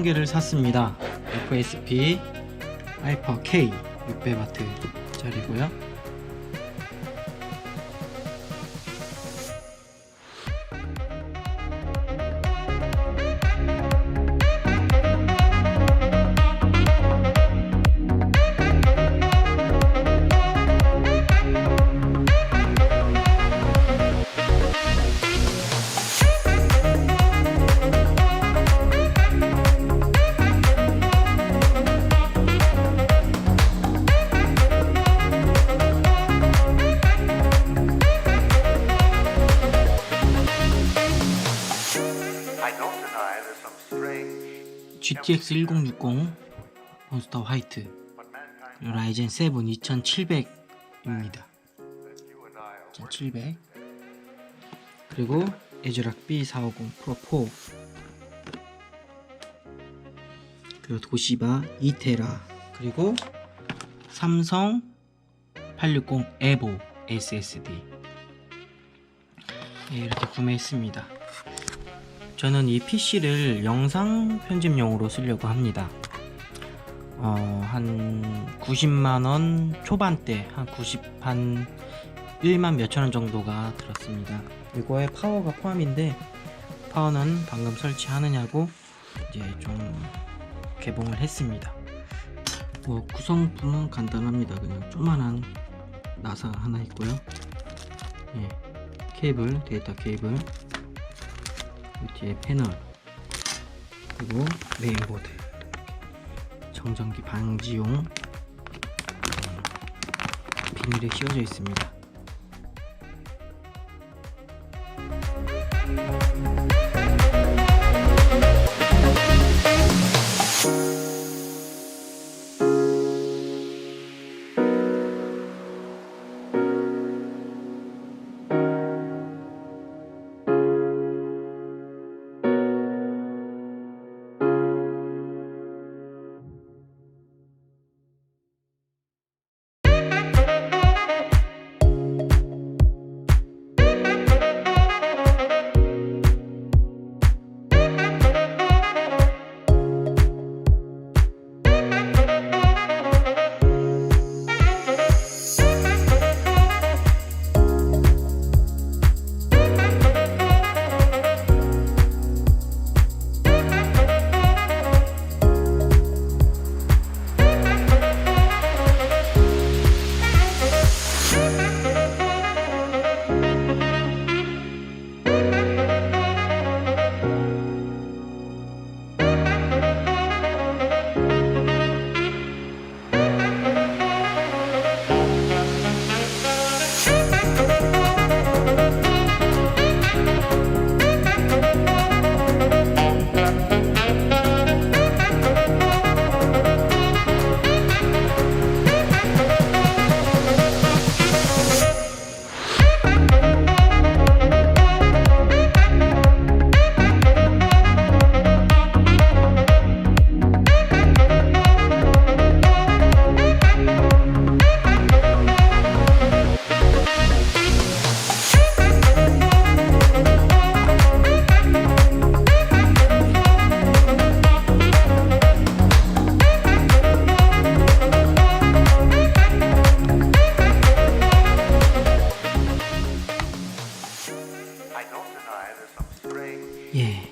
개를 샀습니다. FSP 하이퍼 K 600W짜리고요. GTX 1060 몬스터 화이트 그리고 라이젠 7 2700입니다. 2700 그리고 에즈락 B450 프로 4 그리고 도시바 2테라 그리고 삼성 860 에보 SSD 이렇게 구매했습니다. 저는 이 PC를 영상 편집용으로 쓰려고 합니다. 한 90만원 초반대 한 1만 몇천원 정도가 들었습니다. 이거에 파워가 포함인데 파워는 방금 설치하느냐고 이제 좀 개봉을 했습니다. 구성품은 간단합니다. 그냥 조그만한 나사 하나 있고요. 케이블, 데이터 케이블, 뒤에 패널, 그리고 메인보드, 정전기 방지용 비닐에 씌워져 있습니다.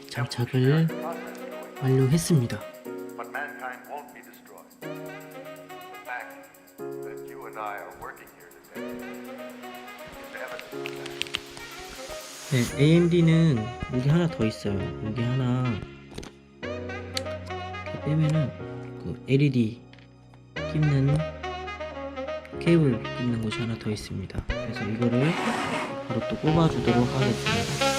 장착을 완료했습니다. AMD는 여기 하나 더 있어요. 여기 하나 빼면은 그 LED 끼는 케이블 끼는 곳이 하나 더 있습니다. 그래서 이거를 바로 또 꼽아주도록 하겠습니다.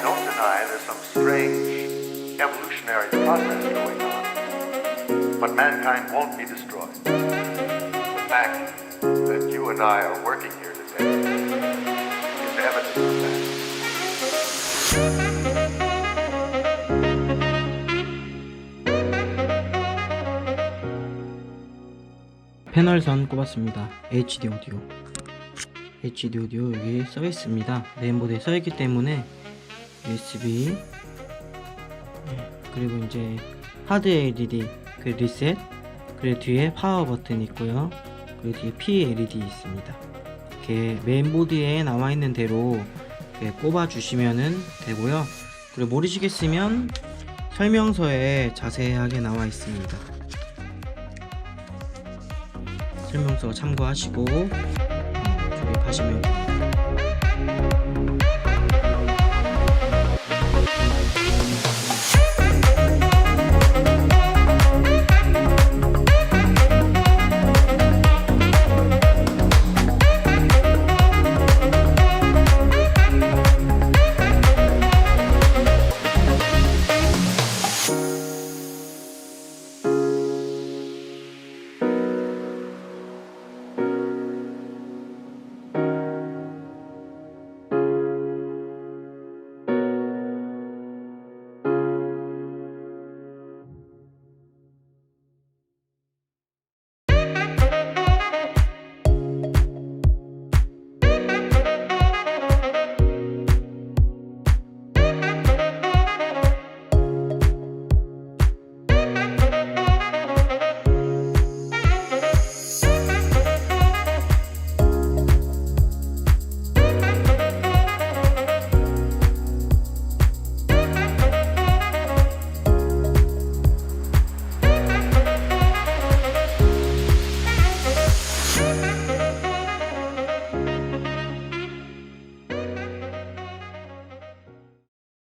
don't deny there's some strange evolutionary process going on. But mankind won't be destroyed. The fact that you and I are working here today is evidence of that. 패널선 꼽았습니다. HD 오디오. HD 오디오 여기 써 있습니다. 메인보드에 써 있기 때문에 USB, 그리고 이제 하드 LED 그 리셋, 그리고 뒤에 파워 버튼이 있고요. 그리고 뒤에 P-LED 있습니다. 이렇게 메인보드에 나와 있는 대로 이렇게 꼽아 주시면 되고요. 그리고 모르시겠으면 설명서에 자세하게 나와 있습니다. 설명서 참고하시고 조립하시면 됩니다.